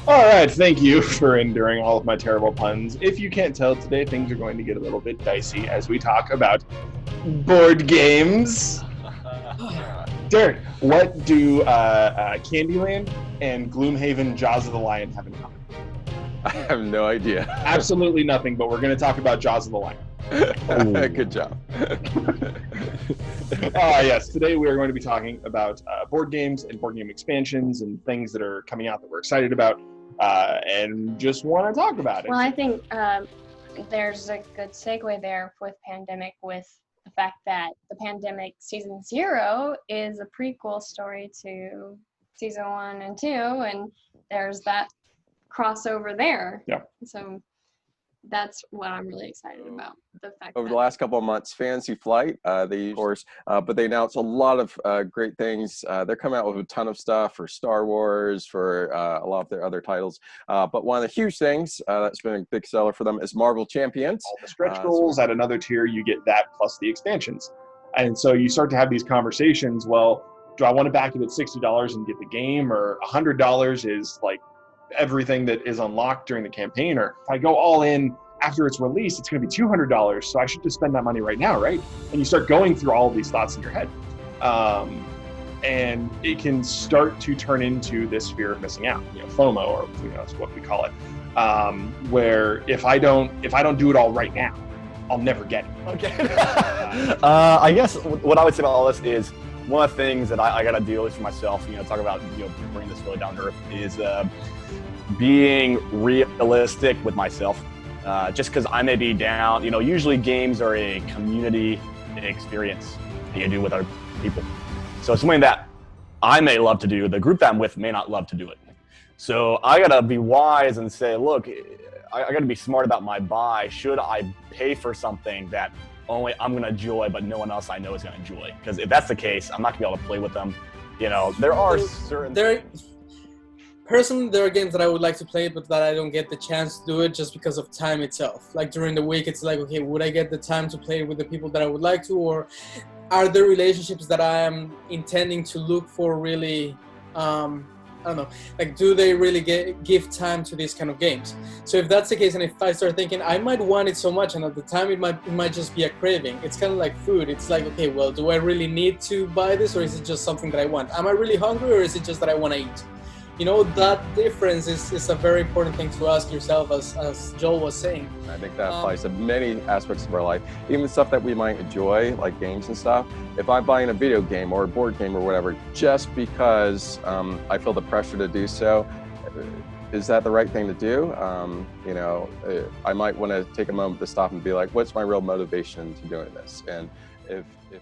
All right, thank you for enduring all of my terrible puns. If you can't tell, today things are going to get a little bit dicey as we talk about board games. Derek, what do Candyland and Gloomhaven Jaws of the Lion have in common? I have no idea. Absolutely nothing, but we're going to talk about Jaws of the Lion. Good job. Yes, today we are going to be talking about board games and board game expansions and things that are coming out that we're excited about and just want to talk about it. Well, I think there's a good segue there with pandemic, with the fact that the pandemic season 0 is a prequel story to season 1 and 2, and there's that crossover there. Yeah. So that's what I'm really excited about. The fact Over the last couple of months, Fantasy Flight, they of course, but they announced a lot of great things. They're coming out with a ton of stuff for Star Wars, for a lot of their other titles. But one of the huge things that's been a big seller for them is Marvel Champions. All the stretch goals at another tier, you get that plus the expansions. And so you start to have these conversations, well, do I want to back it at $60 and get the game, or $100 is like everything that is unlocked during the campaign, or if I go all in after it's released, it's going to be $200, so I should just spend that money right now, right? And you start going through all of these thoughts in your head, and it can start to turn into this fear of missing out, FOMO, or that's what we call it, where if I don't do it all right now, I'll never get it. Okay. I guess what I would say about all this is one of the things that I got to deal with for myself, talk about, bringing this really down to earth, is being realistic with myself. Just because I may be down, usually games are a community experience that you do with other people. So it's something that I may love to do, the group that I'm with may not love to do it. So I gotta be wise and say, look, I gotta be smart about my buy. Should I pay for something that only I'm gonna enjoy, but no one else I know is gonna enjoy? Because if that's the case, I'm not gonna be able to play with them. There are certain Personally, there are games that I would like to play, but that I don't get the chance to do it just because of time itself. Like during the week, it's like, okay, would I get the time to play with the people that I would like to, or are there relationships that I am intending to look for really, I don't know, like do they really give time to these kind of games? So if that's the case, and if I start thinking I might want it so much, and at the time it might just be a craving. It's kind of like food. It's like, okay, well, do I really need to buy this, or is it just something that I want? Am I really hungry, or is it just that I want to eat? That difference is a very important thing to ask yourself, as Joel was saying. I think that applies to many aspects of our life, even stuff that we might enjoy, like games and stuff. If I'm buying a video game or a board game or whatever, just because I feel the pressure to do so, is that the right thing to do? I might want to take a moment to stop and be like, what's my real motivation to doing this? And if it